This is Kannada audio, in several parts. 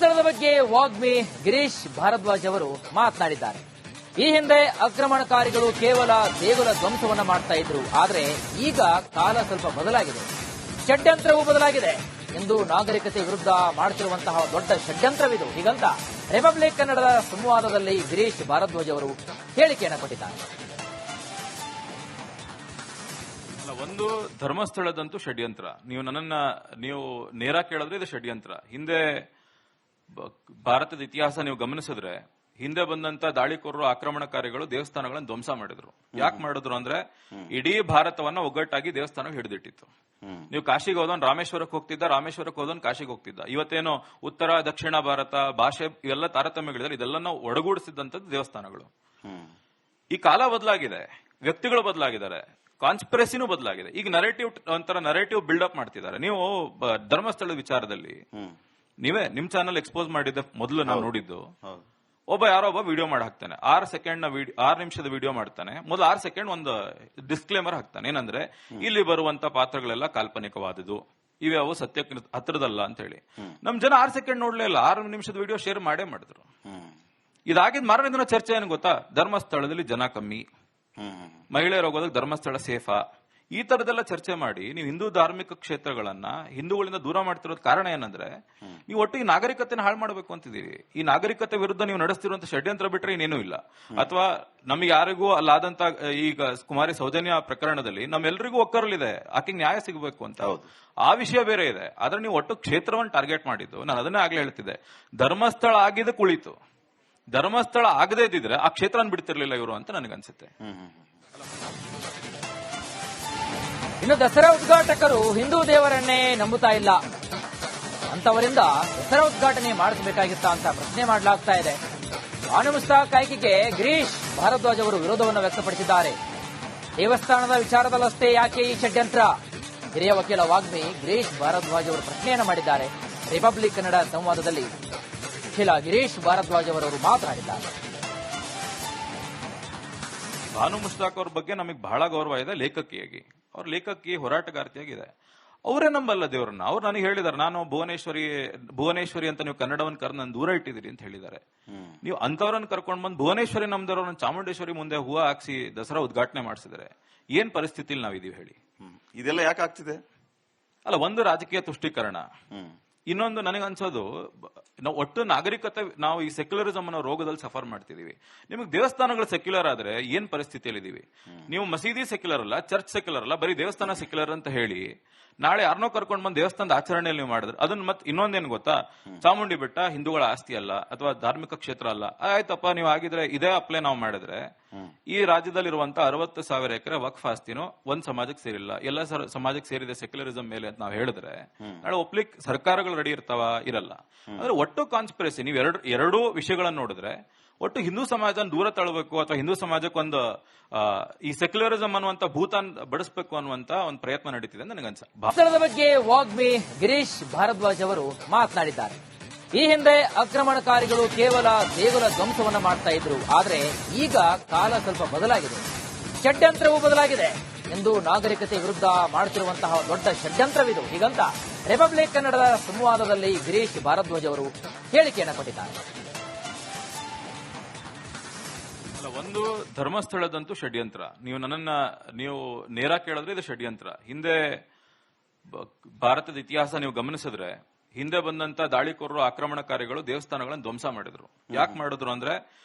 ಧರ್ಮಸ್ಥಳದ ಬಗ್ಗೆ ವಾಗ್ಮಿ ಗಿರೀಶ್ ಭಾರದ್ವಾಜ್ ಅವರು ಮಾತನಾಡಿದ್ದಾರೆ. ಈ ಹಿಂದೆ ಆಕ್ರಮಣಕಾರಿಗಳು ಕೇವಲ ದೇಗುಲ ಧ್ವಂಸವನ್ನ ಮಾಡ್ತಾ ಇದ್ರು. ಆದರೆ ಈಗ ಕಾಲ ಸ್ವಲ್ಪ ಬದಲಾಗಿದೆ, ಷಡ್ಯಂತ್ರವೂ ಬದಲಾಗಿದೆ ಎಂದು ನಾಗರಿಕತೆ ವಿರುದ್ಧ ಮಾಡುತ್ತಿರುವಂತಹ ದೊಡ್ಡ ಷಡ್ಯಂತ್ರವಿದು. ಹೀಗಂತ ರಿಪಬ್ಲಿಕ್ ಕನ್ನಡದ ಸಂವಾದದಲ್ಲಿ ಗಿರೀಶ್ ಭಾರದ್ವಾಜ್ ಅವರು ಹೇಳಿಕೆಯನ್ನು ಕೊಟ್ಟಿದ್ದಾರೆ. ಒಂದು ಧರ್ಮಸ್ಥಳದಂತೂ ಷಡ್ಯಂತ್ರ. ನೀವು ನೇರ ಕೇಳಿದ್ರೆ ಇದು ಷಡ್ಯಂತ್ರ. ಹಿಂದೆ ಭಾರತದ ಇತಿಹಾಸ ನೀವು ಗಮನಿಸಿದ್ರೆ ಹಿಂದೆ ಬಂದಂತ ದಾಳಿಕೋರರು ಆಕ್ರಮಣಕಾರಿಗಳು ದೇವಸ್ಥಾನಗಳನ್ನು ಧ್ವಂಸ ಮಾಡಿದ್ರು. ಯಾಕೆ ಮಾಡಿದ್ರು ಅಂದ್ರೆ ಇಡೀ ಭಾರತವನ್ನ ಒಗ್ಗಟ್ಟಾಗಿ ದೇವಸ್ಥಾನ ಹಿಡಿದಿಟ್ಟಿತ್ತು. ನೀವು ಕಾಶಿಗೆ ಹೋದವನ್ ರಾಮೇಶ್ವರಕ್ಕೆ ಹೋಗ್ತಿದ್ದ, ರಾಮೇಶ್ವರಕ್ಕೆ ಹೋದವನ್ ಕಾಶಿಗೆ ಹೋಗ್ತಿದ್ದ. ಇವತ್ತೇನು ಉತ್ತರ ದಕ್ಷಿಣ ಭಾರತ ಭಾಷೆ ಇವೆಲ್ಲ ತಾರತಮ್ಯಗಳಿದೆ, ಇದೆಲ್ಲ ಒಡಗೂಡಿಸಿದಂತದ್ದು ದೇವಸ್ಥಾನಗಳು. ಈ ಕಾಲ ಬದಲಾಗಿದೆ, ವ್ಯಕ್ತಿಗಳು ಬದಲಾಗಿದ್ದಾರೆ, ಕಾನ್ಸ್ಪಿರಸಿನೂ ಬದಲಾಗಿದೆ. ಈಗ ನರೇಟಿವ್ ಬಿಲ್ಡಪ್ ಮಾಡ್ತಿದ್ದಾರೆ. ನೀವು ಧರ್ಮಸ್ಥಳದ ವಿಚಾರದಲ್ಲಿ ನೀವೇ ನಿಮ್ ಚಾನಲ್ ಎಕ್ಸ್ಪೋಸ್ ಮಾಡಿದ್ದ ಮೊದಲು ನಾವು ನೋಡಿದ್ದು, ಯಾರೋ ಒಬ್ಬ ವಿಡಿಯೋ ಮಾಡಿ ಹಾಕ್ತಾನೆ, 6 ನಿಮಿಷದ ವಿಡಿಯೋ ಮಾಡ್ತಾನೆ. ಮೊದಲು 6 ಸೆಕೆಂಡ್ ಒಂದು ಡಿಸ್ಕ್ಲೇಮರ್ ಹಾಕ್ತಾನೆ, ಏನಂದ್ರೆ ಇಲ್ಲಿ ಬರುವಂತ ಪಾತ್ರಗಳೆಲ್ಲ ಕಾಲ್ಪನಿಕವಾದದ್ದು, ಇವೆ ಅವು ಸತ್ಯಕ್ಕೆ ಹತ್ರದಲ್ಲ ಅಂತ ಹೇಳಿ. ನಮ್ ಜನ 6 ಸೆಕೆಂಡ್ ನೋಡ್ಲೇ ಇಲ್ಲ, 6 ನಿಮಿಷದ ವಿಡಿಯೋ ಶೇರ್ ಮಾಡೇ ಮಾಡಿದ್ರು. ಇದಾಗಿದ್ ಮಾರನೇ ದಿನ ಚರ್ಚೆ ಏನು ಗೊತ್ತಾ? ಧರ್ಮಸ್ಥಳದಲ್ಲಿ ಜನ ಕಮ್ಮಿ, ಮಹಿಳೆಯರು ಹೋಗೋದಕ್ಕೆ ಧರ್ಮಸ್ಥಳ ಸೇಫಾ, ಈ ತರದೆಲ್ಲ ಚರ್ಚೆ ಮಾಡಿ ನೀವು ಹಿಂದೂ ಧಾರ್ಮಿಕ ಕ್ಷೇತ್ರಗಳನ್ನ ಹಿಂದೂಗಳಿಂದ ದೂರ ಮಾಡ್ತಿರೋದ್ ಕಾರಣ ಏನಂದ್ರೆ ನೀವು ಒಟ್ಟು ಈ ನಾಗರಿಕತೆನ ಹಾಳು ಮಾಡಬೇಕು ಅಂತಿದ್ದೀರಿ. ಈ ನಾಗರಿಕತೆ ವಿರುದ್ಧ ನೀವು ನಡೆಸ್ತಿರುವಂತ ಷಡ್ಯಂತ್ರ ಬಿಟ್ರೆ ಇನ್ನೇನೂ ಇಲ್ಲ. ಅಥವಾ ನಮಗೆ ಯಾರಿಗೂ ಅಲ್ಲಾದಂತ ಈಗ ಕುಮಾರಿ ಸೌಜನ್ಯ ಪ್ರಕರಣದಲ್ಲಿ ನಮ್ಮೆಲ್ಲರಿಗೂ ಒಕ್ಕರಲಿದೆ, ಆಕೆಗೆ ನ್ಯಾಯ ಸಿಗಬೇಕು ಅಂತ. ಆ ವಿಷಯ ಬೇರೆ ಇದೆ. ಆದ್ರೆ ನೀವು ಒಟ್ಟು ಕ್ಷೇತ್ರವನ್ನು ಟಾರ್ಗೆಟ್ ಮಾಡಿದ್ದು, ನಾನು ಅದನ್ನೇ ಆಗ್ಲೇ ಹೇಳ್ತಿದ್ದೆ, ಧರ್ಮಸ್ಥಳ ಆಗಿದ್ದು ಕುಳಿತು, ಧರ್ಮಸ್ಥಳ ಆಗದೇ ಇದ್ದಿದ್ರೆ ಆ ಕ್ಷೇತ್ರನ ಬಿಡ್ತಿರ್ಲಿಲ್ಲ ಇವರು ಅಂತ ನನಗನ್ಸುತ್ತೆ. ಇನ್ನು ದಸರಾ ಉದ್ಘಾಟಕರು ಹಿಂದೂ ದೇವರನ್ನೇ ನಂಬುತ್ತಾ ಇಲ್ಲ, ಅಂತವರಿಂದ ದಸರಾ ಉದ್ಘಾಟನೆ ಮಾಡಿಸಬೇಕಾಗಿತ್ತ ಅಂತ ಪ್ರಶ್ನೆ ಮಾಡಲಾಗ್ತಾ ಇದೆ. ಬಾನು ಮುಸ್ತಾಕ್ ಆಯ್ಕೆಗೆ ಗಿರೀಶ್ ಭಾರದ್ವಾಜ್ ಅವರು ವಿರೋಧವನ್ನು ವ್ಯಕ್ತಪಡಿಸಿದ್ದಾರೆ. ದೇವಸ್ಥಾನದ ವಿಚಾರದಲ್ಲಷ್ಟೇ ಯಾಕೆ ಈ ಷಡ್ಯಂತ್ರ? ಹಿರಿಯ ವಕೀಲ ವಾಗ್ಮಿ ಗಿರೀಶ್ ಭಾರದ್ವಾಜ್ ಅವರು ಪ್ರಶ್ನೆಯನ್ನು ಮಾಡಿದ್ದಾರೆ. ರಿಪಬ್ಲಿಕ್ ಕನ್ನಡ ಸಂವಾದದಲ್ಲಿ ವಕೀಲ ಗಿರೀಶ್ ಭಾರದ್ವಾಜ್ ಅವರವರು ಮಾತನಾಡಿದ್ದಾರೆ. ಬಾನು ಮುಸ್ತಾಕ್ ಅವ್ರ ಬಗ್ಗೆ ನಮಗೆ ಬಹಳ ಗೌರವ ಇದೆ ಲೇಖಕಿಯಾಗಿ. ಅವ್ರ ಲೇಖಕಿ ಹೋರಾಟಗಾರ್ತಿಯಾಗಿದೆ. ಅವರೇ ನಂಬಲ್ಲ ದೇವರನ್ನ. ಅವ್ರು ನನಗೆ ಹೇಳಿದಾರೆ, ನಾನು ಭುವನೇಶ್ವರಿ ಅಂತ ನೀವು ಕನ್ನಡವನ್ನು ಕರೆದು ನಾನು ದೂರ ಇಟ್ಟಿದ್ದೀರಿ ಅಂತ ಹೇಳಿದ್ದಾರೆ. ನೀವು ಅಂತವ್ರನ್ನ ಕರ್ಕೊಂಡು ಬಂದು ಭುವನೇಶ್ವರಿ ನಮ್ದವ್ರನ್ನ ಚಾಮುಂಡೇಶ್ವರಿ ಮುಂದೆ ಹೂವು ಹಾಕ್ಸಿ ದಸರಾ ಉದ್ಘಾಟನೆ ಮಾಡಿಸಿದ್ರೆ ಏನ್ ಪರಿಸ್ಥಿತಿಲಿ ನಾವಿದೀವಿ ಹೇಳಿ? ಇದೆಲ್ಲ ಯಾಕೆ ಆಗ್ತಿದೆ? ಅಲ್ಲ, ಒಂದು ರಾಜಕೀಯ ತುಷ್ಟೀಕರಣ, ಇನ್ನೊಂದು ನನಗನ್ಸೋದು ನಾವು ಒಟ್ಟು ನಾಗರಿಕತೆ, ನಾವು ಈ ಸೆಕ್ಯುಲರಿಸಮ್ ಅನ್ನೋ ರೋಗದಲ್ಲಿ ಸಫರ್ ಮಾಡ್ತಿದೀವಿ. ನಿಮಗೆ ದೇವಸ್ಥಾನಗಳು ಸೆಕ್ಯುಲರ್ ಆದ್ರೆ ಏನ್ ಪರಿಸ್ಥಿತಿಯಲ್ಲಿ ಇದೀವಿ? ನೀವು ಮಸೀದಿ ಸೆಕ್ಯುಲರ್ ಅಲ್ಲ, ಚರ್ಚ್ ಸೆಕ್ಯುಲರ್ ಅಲ್ಲ, ಬರೀ ದೇವಸ್ಥಾನ ಸೆಕ್ಯುಲರ್ ಅಂತ ಹೇಳಿ ನಾಳೆ ಯಾರನ್ನೋ ಕರ್ಕೊಂಡು ಬಂದು ದೇವಸ್ಥಾನದ ಆಚರಣೆಯಲ್ಲಿ ನೀವು ಮಾಡಿದ್ರೆ ಅದನ್ನ ಮತ್ತೆ ಇನ್ನೊಂದೇನು ಗೊತ್ತಾ? ಚಾಮುಂಡಿ ಬೆಟ್ಟ ಹಿಂದೂಗಳ ಆಸ್ತಿ ಅಲ್ಲ ಅಥವಾ ಧಾರ್ಮಿಕ ಕ್ಷೇತ್ರ ಅಲ್ಲ. ಆಯ್ತಪ್ಪ, ನೀವು ಆಗಿದ್ರೆ ಇದೇ ಅಪ್ಲೈ ನಾವು ಮಾಡಿದ್ರೆ ಈ ರಾಜ್ಯದಲ್ಲಿರುವಂತ 60,000 ಎಕರೆ ವಕ್ಫ್ ಆಸ್ತಿನೂ ಒಂದ್ ಸಮಾಜಕ್ಕೆ ಸೇರಿಲ್ಲ, ಎಲ್ಲ ಸಮಾಜಕ್ಕೆ ಸೇರಿದೆ ಸೆಕ್ಯುಲರಿಸಂ ಮೇಲೆ ಅಂತ ನಾವು ಹೇಳಿದ್ರೆ ನಾಳೆ ಒಪ್ಲಿಕ್ ಸರ್ಕಾರಗಳು ರೆಡಿ ಇರ್ತಾವ? ಇರಲ್ಲ. ಅಂದ್ರೆ ಒಟ್ಟು ಕಾನ್ಸ್ಪಿರಸಿ ನೀವು ಎರಡೂ ವಿಷಯಗಳನ್ನ ನೋಡಿದ್ರೆ ಒಟ್ಟು ಹಿಂದೂ ಸಮಾಜ ದೂರ ತಳ್ಳಬೇಕು ಅಥವಾ ಹಿಂದೂ ಸಮಾಜಕ್ಕೊಂದು ಈ ಸೆಕ್ಯುಲರಿಸಂ ಅನ್ನುವಂತ ಭೂತಾನ್ ಬಡಿಸಬೇಕು ಅನ್ನುವಂತ ಒಂದು ಪ್ರಯತ್ನ ನಡೀತಿದೆ ಅಂತ ನನಗನ್ಸ. ಧರ್ಮಸ್ಥಳದ ಬಗ್ಗೆ ವಾಗ್ಮಿ ಗಿರೀಶ್ ಭಾರದ್ವಾಜ್ ಅವರು ಮಾತನಾಡಿದ್ದಾರೆ. ಈ ಹಿಂದೆ ಆಕ್ರಮಣಕಾರಿಗಳು ಕೇವಲ ದೇಗುಲ ಧ್ವಂಸವನ್ನ ಮಾಡ್ತಾ ಇದ್ರು. ಆದರೆ ಈಗ ಕಾಲ ಸ್ವಲ್ಪ ಬದಲಾಗಿದೆ, ಷಡ್ಯಂತ್ರವೂ ಬದಲಾಗಿದೆ ಎಂದು ನಾಗರಿಕತೆ ವಿರುದ್ಧ ಮಾಡುತ್ತಿರುವಂತಹ ದೊಡ್ಡ ಷಡ್ಯಂತ್ರವಿದು. ಹೀಗಂತ ರಿಪಬ್ಲಿಕ್ ಕನ್ನಡದ ಸಂವಾದದಲ್ಲಿ ಗಿರೀಶ್ ಭಾರದ್ವಾಜ್ ಅವರು ಹೇಳಿಕೆಯನ್ನು ಕೊಟ್ಟಿದ್ದಾರೆ. ಒಂದು ಧರ್ಮಸ್ಥಳದಂತೂ ಷಡ್ಯಂತ್ರ. ನೀವು ನೇರ ಕೇಳಿದ್ರೆ ಇದು ಷಡ್ಯಂತ್ರ. ಹಿಂದೆ ಭಾರತದ ಇತಿಹಾಸ ನೀವು ಗಮನಿಸಿದ್ರೆ ಹಿಂದೆ ಬಂದಂತ ದಾಳಿಕೋರರು ಆಕ್ರಮಣಕಾರಿಗಳು ದೇವಸ್ಥಾನಗಳನ್ನು ಧ್ವಂಸ ಮಾಡಿದ್ರು. ಯಾಕೆ ಮಾಡಿದ್ರು ಅಂದ್ರೆ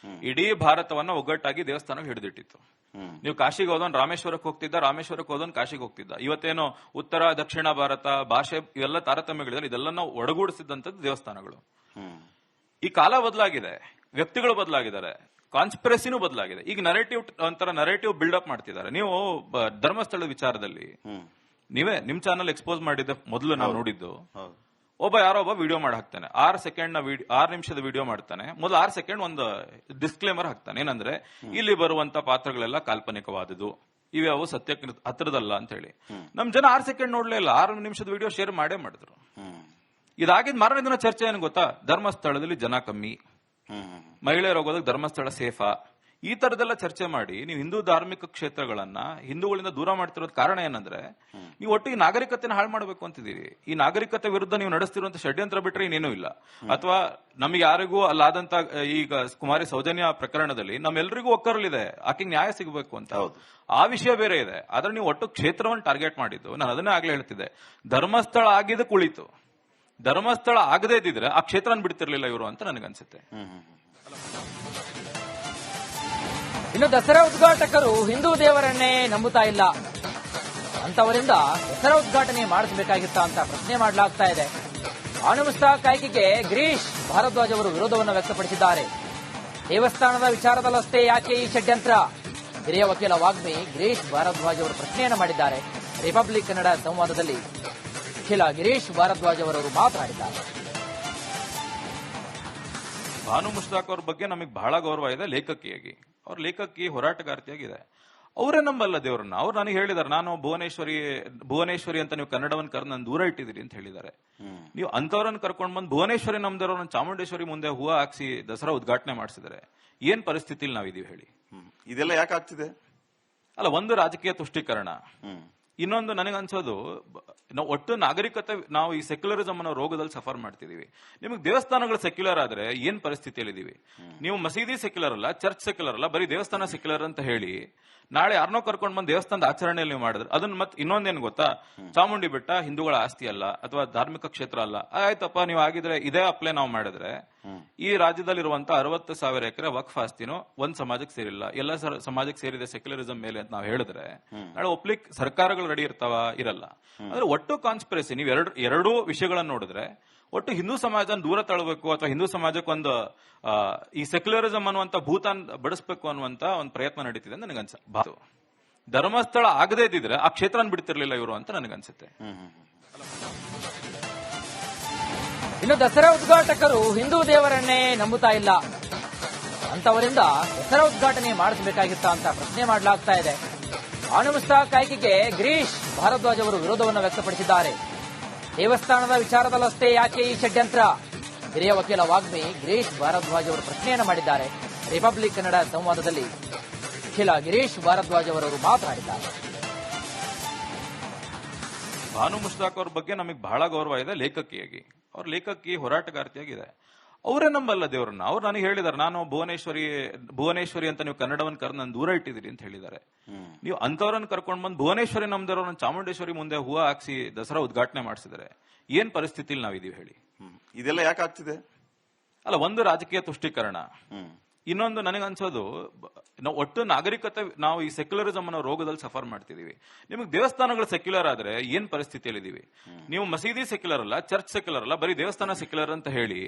ಇಡೀ ಭಾರತವನ್ನ ಒಗ್ಗಟ್ಟಾಗಿ ದೇವಸ್ಥಾನ ಹಿಡಿದಿಟ್ಟಿತ್ತು. ನೀವು ಕಾಶಿಗೆ ಹೋದವನ್ ರಾಮೇಶ್ವರಕ್ಕೆ ಹೋಗ್ತಿದ್ದ, ರಾಮೇಶ್ವರಕ್ಕೆ ಹೋದವನ್ ಕಾಶಿಗೆ ಹೋಗ್ತಿದ್ದ. ಇವತ್ತೇನು ಉತ್ತರ ದಕ್ಷಿಣ ಭಾರತ ಭಾಷೆ ಇವೆಲ್ಲ ತಾರತಮ್ಯಗಳಿದೆ, ಇದೆಲ್ಲ ಒಡಗೂಡಿಸಿದಂತದ್ದು ದೇವಸ್ಥಾನಗಳು. ಈ ಕಾಲ ಬದಲಾಗಿದೆ, ವ್ಯಕ್ತಿಗಳು ಬದಲಾಗಿದ್ದಾರೆ, ಕಾನ್ಸ್ಪಿರಸಿನೂ ಬದಲಾಗಿದೆ. ಈಗ ನರೇಟಿವ್ ಬಿಲ್ಡಪ್ ಮಾಡ್ತಿದ್ದಾರೆ. ನೀವು ಧರ್ಮಸ್ಥಳದ ವಿಚಾರದಲ್ಲಿ ನೀವೇ ನಿಮ್ ಚಾನಲ್ ಎಕ್ಸ್ಪೋಸ್ ಮಾಡಿದ್ದ ಮೊದಲು ನಾವು ನೋಡಿದ್ದು, ಯಾರೋ ಒಬ್ಬ ವಿಡಿಯೋ ಮಾಡಿ ಹಾಕ್ತಾನೆ, 6 ನಿಮಿಷದ ವಿಡಿಯೋ ಮಾಡ್ತಾನೆ. ಮೊದಲು 6 ಸೆಕೆಂಡ್ ಒಂದು ಡಿಸ್ಕ್ಲೇಮರ್ ಹಾಕ್ತಾನೆ, ಏನಂದ್ರೆ ಇಲ್ಲಿ ಬರುವಂತ ಪಾತ್ರಗಳೆಲ್ಲ ಕಾಲ್ಪನಿಕವಾದದ್ದು, ಇವೆ ಅವು ಸತ್ಯಕ್ಕೆ ಹತ್ರದಲ್ಲ ಅಂತ ಹೇಳಿ. ನಮ್ ಜನ 6 ಸೆಕೆಂಡ್ ನೋಡ್ಲೇ ಇಲ್ಲ, 6 ನಿಮಿಷದ ವಿಡಿಯೋ ಶೇರ್ ಮಾಡೇ ಮಾಡಿದ್ರು. ಇದಾಗಿದ್ ಮಾರನೇ ದಿನ ಚರ್ಚೆ ಏನು ಗೊತ್ತಾ? ಧರ್ಮಸ್ಥಳದಲ್ಲಿ ಜನ ಕಮ್ಮಿ, ಮಹಿಳೆಯರು ಹೋಗೋದಕ್ಕೆ ಧರ್ಮಸ್ಥಳ ಸೇಫಾ, ಈ ತರದೆಲ್ಲ ಚರ್ಚೆ ಮಾಡಿ ನೀವು ಹಿಂದೂ ಧಾರ್ಮಿಕ ಕ್ಷೇತ್ರಗಳನ್ನ ಹಿಂದೂಗಳಿಂದ ದೂರ ಮಾಡ್ತಿರೋದ್ ಕಾರಣ ಏನಂದ್ರೆ ನೀವು ಒಟ್ಟು ಈ ನಾಗರಿಕತೆನ ಹಾಳು ಮಾಡಬೇಕು ಅಂತಿದ್ದೀರಿ. ಈ ನಾಗರಿಕತೆ ವಿರುದ್ಧ ನೀವು ನಡೆಸ್ತಿರುವಂತ ಷಡ್ಯಂತ್ರ ಬಿಟ್ರೆ ಇನ್ನೇನೂ ಇಲ್ಲ. ಅಥವಾ ನಮಗೆ ಯಾರಿಗೂ ಅಲ್ಲಾದಂತ ಈಗ ಕುಮಾರಿ ಸೌಜನ್ಯ ಪ್ರಕರಣದಲ್ಲಿ ನಮ್ಮೆಲ್ಲರಿಗೂ ಒಕ್ಕರಲಿದೆ, ಆಕೆಗೆ ನ್ಯಾಯ ಸಿಗಬೇಕು ಅಂತ. ಆ ವಿಷಯ ಬೇರೆ ಇದೆ. ಆದ್ರೆ ನೀವು ಒಟ್ಟು ಕ್ಷೇತ್ರವನ್ನು ಟಾರ್ಗೆಟ್ ಮಾಡಿದ್ದು, ನಾನು ಅದನ್ನೇ ಆಗ್ಲೇ ಹೇಳ್ತಿದ್ದೆ, ಧರ್ಮಸ್ಥಳ ಆಗಿದ್ದು ಕುಳಿತು, ಧರ್ಮಸ್ಥಳ ಆಗದೇ ಇದ್ದಿದ್ರೆ ಆ ಕ್ಷೇತ್ರನ ಬಿಡ್ತಿರ್ಲಿಲ್ಲ ಇವರು ಅಂತ ನನಗನ್ಸುತ್ತೆ. ಇನ್ನು ದಸರಾ ಉದ್ಘಾಟಕರು ಹಿಂದೂ ದೇವರನ್ನೇ ನಂಬುತ್ತಾ ಇಲ್ಲ, ಅಂತವರಿಂದ ದಸರಾ ಉದ್ಘಾಟನೆ ಮಾಡಿಸಬೇಕಾಗಿತ್ತ ಅಂತ ಪ್ರಶ್ನೆ ಮಾಡಲಾಗ್ತಾ ಇದೆ. ಆನುಮುಸ್ತಾಕ್ ಆಯ್ಕೆಗೆ ಗಿರೀಶ್ ಭಾರದ್ವಾಜ್ ಅವರು ವಿರೋಧವನ್ನು ವ್ಯಕ್ತಪಡಿಸಿದ್ದಾರೆ. ದೇವಸ್ಥಾನದ ವಿಚಾರದಲ್ಲಷ್ಟೇ ಯಾಕೆ ಈ ಷಡ್ಯಂತ್ರ? ಹಿರಿಯ ವಕೀಲ ವಾಗ್ಮಿ ಗಿರೀಶ್ ಭಾರದ್ವಾಜ್ ಅವರು ಪ್ರಶ್ನೆಯನ್ನು ಮಾಡಿದ್ದಾರೆ. ರಿಪಬ್ಲಿಕ್ ಕನ್ನಡ ಸಂವಾದದಲ್ಲಿ ವಕೀಲ ಗಿರೀಶ್ ಭಾರದ್ವಾಜ್ ಅವರವರು ಮಾತನಾಡಿದ್ದಾರೆ. ಭಾನು ಮುಷ್ತಾಕ್ ಅವ್ರ ಬಗ್ಗೆ ನಮಗೆ ಬಹಳ ಗೌರವ ಇದೆ ಲೇಖಕಿಯಾಗಿ. ಅವ್ರ ಲೇಖಕಿ ಹೋರಾಟಗಾರ್ತಿಯಾಗಿದೆ. ಅವರೇ ನಂಬಲ್ಲ ದೇವರನ್ನ. ಅವ್ರು ನನಗೆ ಹೇಳಿದಾರೆ, ನಾನು ಭುವನೇಶ್ವರಿ ಅಂತ ನೀವು ಕನ್ನಡವನ್ನು ಕರೆದು ನಾನು ದೂರ ಇಟ್ಟಿದ್ದೀರಿ ಅಂತ ಹೇಳಿದ್ದಾರೆ. ನೀವು ಅಂತವ್ರನ್ನ ಕರ್ಕೊಂಡು ಬಂದು ಭುವನೇಶ್ವರಿ ನಮ್ದವ್ರನ್ನ ಚಾಮುಂಡೇಶ್ವರಿ ಮುಂದೆ ಹೂವು ಹಾಕ್ಸಿ ದಸರಾ ಉದ್ಘಾಟನೆ ಮಾಡಿಸಿದರೆ ಏನ್ ಪರಿಸ್ಥಿತಿಲಿ ನಾವಿದೀವಿ ಹೇಳಿ? ಇದೆಲ್ಲ ಯಾಕೆ ಆಗ್ತಿದೆ? ಅಲ್ಲ, ಒಂದು ರಾಜಕೀಯ ತುಷ್ಟೀಕರಣ, ಇನ್ನೊಂದು ನನಗನ್ಸೋದು ನಾವು ಒಟ್ಟು ನಾಗರಿಕತೆ, ನಾವು ಈ ಸೆಕ್ಯುಲರಿಸಮ್ ಅನ್ನೋ ರೋಗದಲ್ಲಿ ಸಫರ್ ಮಾಡ್ತಿದೀವಿ. ನಿಮಗೆ ದೇವಸ್ಥಾನಗಳು ಸೆಕ್ಯುಲರ್ ಆದ್ರೆ ಏನ್ ಪರಿಸ್ಥಿತಿಯಲ್ಲಿ ಇದೀವಿ? ನೀವು ಮಸೀದಿ ಸೆಕ್ಯುಲರ್ ಅಲ್ಲ, ಚರ್ಚ್ ಸೆಕ್ಯುಲರ್ ಅಲ್ಲ, ಬರೀ ದೇವಸ್ಥಾನ ಸೆಕ್ಯುಲರ್ ಅಂತ ಹೇಳಿ ನಾಳೆ ಯಾರನ್ನೋ ಕರ್ಕೊಂಡು ಬಂದು ದೇವಸ್ಥಾನದ ಆಚರಣೆಯಲ್ಲಿ ನೀವು ಮಾಡಿದ್ರೆ ಅದನ್ನ ಮತ್ತೆ ಇನ್ನೊಂದೇನು ಗೊತ್ತಾ, ಚಾಮುಂಡಿ ಬೆಟ್ಟ ಹಿಂದೂಗಳ ಆಸ್ತಿ ಅಲ್ಲ ಅಥವಾ ಧಾರ್ಮಿಕ ಕ್ಷೇತ್ರ ಅಲ್ಲ, ಆಯ್ತಪ್ಪ ನೀವು ಆಗಿದ್ರೆ ಇದೇ ಅಪ್ಲೈ ನಾವು ಮಾಡಿದ್ರೆ ಈ ರಾಜ್ಯದಲ್ಲಿರುವಂತ 60,000 ಎಕರೆ ವಕ್ಫ್ ಆಸ್ತಿನೂ ಒಂದ್ ಸಮಾಜಕ್ಕೆ ಸೇರಿಲ್ಲ, ಎಲ್ಲ ಸಮಾಜಕ್ಕೆ ಸೇರಿದೆ ಸೆಕ್ಯುಲರಿಸಂ ಮೇಲೆ ಅಂತ ನಾವು ಹೇಳಿದ್ರೆ ನಾಳೆ ಒಪ್ಲಿಕ್ ಸರ್ಕಾರಗಳು ರೆಡಿ ಇರ್ತಾವ? ಇರಲ್ಲ. ಅಂದ್ರೆ ಒಟ್ಟು ಕಾನ್ಸ್ಪಿರಸಿ ನೀವು ಎರಡೂ ವಿಷಯಗಳನ್ನ ನೋಡಿದ್ರೆ ಒಟ್ಟು ಹಿಂದೂ ಸಮಾಜನ ದೂರ ತಳ್ಳಬೇಕು ಅಥವಾ ಹಿಂದೂ ಸಮಾಜಕ್ಕೊಂದು ಈ ಸೆಕ್ಯುಲರಿಸಂ ಅನ್ನುವಂತ ಭೂತಾನ್ ಬಡಿಸಬೇಕು ಅನ್ನುವಂತ ಒಂದು ಪ್ರಯತ್ನ ನಡೀತಿದೆ ಅಂತ ನನಗನ್ಸುತ್ತೆ. ಧರ್ಮಸ್ಥಳ ಆಗದೇ ಇದ್ದಿದ್ರೆ ಆ ಕ್ಷೇತ್ರನ ಬಿಡ್ತಿರ್ಲಿಲ್ಲ ಇವರು ಅಂತ ನನಗನ್ಸುತ್ತೆ. ಇನ್ನು ದಸರಾ ಉದ್ಘಾಟಕರು ಹಿಂದೂ ದೇವರನ್ನೇ ನಂಬುತ್ತಾ ಇಲ್ಲ, ಅಂತವರಿಂದ ದಸರಾ ಉದ್ಘಾಟನೆ ಮಾಡಿಸಬೇಕಾಗಿತ್ತ ಅಂತ ಪ್ರಶ್ನೆ ಮಾಡಲಾಗ್ತಾ ಇದೆ. ಆನುಮುಸ್ತಾಕ್ ಆಯ್ಕೆಗೆ ಗಿರೀಶ್ ಭಾರದ್ವಾಜ್ ಅವರು ವಿರೋಧವನ್ನು ವ್ಯಕ್ತಪಡಿಸಿದ್ದಾರೆ. ದೇವಸ್ಥಾನದ ವಿಚಾರದಲ್ಲಷ್ಟೇ ಯಾಕೆ ಈ ಷಡ್ಯಂತ್ರ? ಹಿರಿಯ ವಕೀಲ ವಾಗ್ಮಿ ಗಿರೀಶ್ ಭಾರದ್ವಾಜ್ ಅವರು ಪ್ರಶ್ನೆಯನ್ನು ಮಾಡಿದ್ದಾರೆ. ರಿಪಬ್ಲಿಕ್ ಕನ್ನಡ ಸಂವಾದದಲ್ಲಿ ವಕೀಲ ಗಿರೀಶ್ ಭಾರದ್ವಾಜ್ ಅವರವರು ಮಾತನಾಡಿದ್ದಾರೆ. ಭಾನು ಮುಷ್ತಾಕ್ ಅವ್ರ ಬಗ್ಗೆ ನಮಗೆ ಬಹಳ ಗೌರವ ಇದೆ ಲೇಖಕಿಯಾಗಿ. ಅವ್ರ ಲೇಖಕಿ ಹೋರಾಟಗಾರ್ತಿಯಾಗಿದೆ. ಅವರೇ ನಂಬಲ್ಲ ದೇವರನ್ನ. ಅವ್ರು ನನಗೆ ಹೇಳಿದಾರೆ, ನಾನು ಭುವನೇಶ್ವರಿ ಅಂತ ನೀವು ಕನ್ನಡವನ್ನು ಕರೆದು ನಾನು ದೂರ ಇಟ್ಟಿದ್ದೀರಿ ಅಂತ ಹೇಳಿದ್ದಾರೆ. ನೀವು ಅಂತವ್ರನ್ನ ಕರ್ಕೊಂಡು ಬಂದು ಭುವನೇಶ್ವರಿ ನಮ್ದವ್ರನ್ನ ಚಾಮುಂಡೇಶ್ವರಿ ಮುಂದೆ ಹೂವು ಹಾಕ್ಸಿ ದಸರಾ ಉದ್ಘಾಟನೆ ಮಾಡಿಸಿದರೆ ಏನ್ ಪರಿಸ್ಥಿತಿಲಿ ನಾವಿದೀವಿ ಹೇಳಿ? ಇದೆಲ್ಲ ಯಾಕೆ ಆಗ್ತಿದೆ? ಅಲ್ಲ, ಒಂದು ರಾಜಕೀಯ ತುಷ್ಟೀಕರಣ, ಇನ್ನೊಂದು ನನಗನ್ಸೋದು ನಾವು ಒಟ್ಟು ನಾಗರಿಕತೆ, ನಾವು ಈ ಸೆಕ್ಯುಲರಿಸಂ ಅನ್ನೋ ರೋಗದಲ್ಲಿ ಸಫರ್ ಮಾಡ್ತಿದೀವಿ. ನಿಮಗೆ ದೇವಸ್ಥಾನಗಳು ಸೆಕ್ಯುಲರ್ ಆದ್ರೆ ಏನ್ ಪರಿಸ್ಥಿತಿಯಲ್ಲಿ ಇದೀವಿ? ನೀವು ಮಸೀದಿ ಸೆಕ್ಯುಲರ್ ಅಲ್ಲ, ಚರ್ಚ್ ಸೆಕ್ಯುಲರ್ ಅಲ್ಲ, ಬರೀ ದೇವಸ್ಥಾನ ಸೆಕ್ಯುಲರ್ ಅಂತ ಹೇಳಿ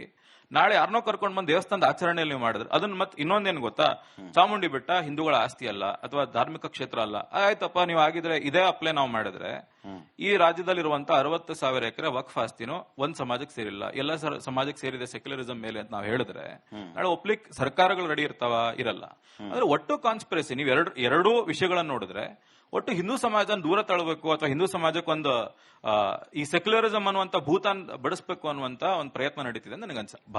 ನಾಳೆ ಯಾರನ್ನೋ ಕರ್ಕೊಂಡು ಬಂದು ದೇವಸ್ಥಾನದ ಆಚರಣೆಯಲ್ಲಿ ನೀವು ಮಾಡಿದ್ರೆ ಅದನ್ನ ಮತ್ತೆ ಇನ್ನೊಂದೇನು ಗೊತ್ತಾ, ಚಾಮುಂಡಿ ಬೆಟ್ಟ ಹಿಂದೂಗಳ ಆಸ್ತಿ ಅಲ್ಲ ಅಥವಾ ಧಾರ್ಮಿಕ ಕ್ಷೇತ್ರ ಅಲ್ಲ, ಆಯ್ತಪ್ಪ ನೀವು ಆಗಿದ್ರೆ ಇದೇ ಅಪ್ಲೈ ನಾವು ಮಾಡಿದ್ರೆ ಈ ರಾಜ್ಯದಲ್ಲಿರುವಂತ 60,000 ಎಕರೆ ವಕ್ಫ್ ಆಸ್ತಿನೂ ಒಂದ್ ಸಮಾಜಕ್ಕೆ ಸೇರಿಲ್ಲ, ಎಲ್ಲ ಸಮಾಜಕ್ಕೆ ಸೇರಿದೆ ಸೆಕ್ಯುಲರಿಸಂ ಮೇಲೆ ಅಂತ ನಾವು ಹೇಳಿದ್ರೆ ನಾಳೆ ಒಪ್ಲಿಕ್ ಸರ್ಕಾರಗಳು ರೆಡಿ ಇರ್ತಾವ? ಇರಲ್ಲ. ಅಂದ್ರೆ ಒಟ್ಟು ಕಾನ್ಸ್ಪಿರಸಿ ನೀವು ಎರಡೂ ವಿಷಯಗಳನ್ನ ನೋಡಿದ್ರೆ ಒಟ್ಟು ಹಿಂದೂ ಸಮಾಜನ ದೂರ ತಳ್ಳಬೇಕು ಅಥವಾ ಹಿಂದೂ ಸಮಾಜಕ್ಕೊಂದು ಈ ಸೆಕ್ಯುಲರಿಸಂ ಅನ್ನುವಂತ ಭೂತಾನ್ ಬಡಿಸಬೇಕು ಅನ್ನುವಂತ ಒಂದು ಪ್ರಯತ್ನ ನಡೀತಿದೆ ಅಂತ ನನಗನ್ಸುತ್ತೆ.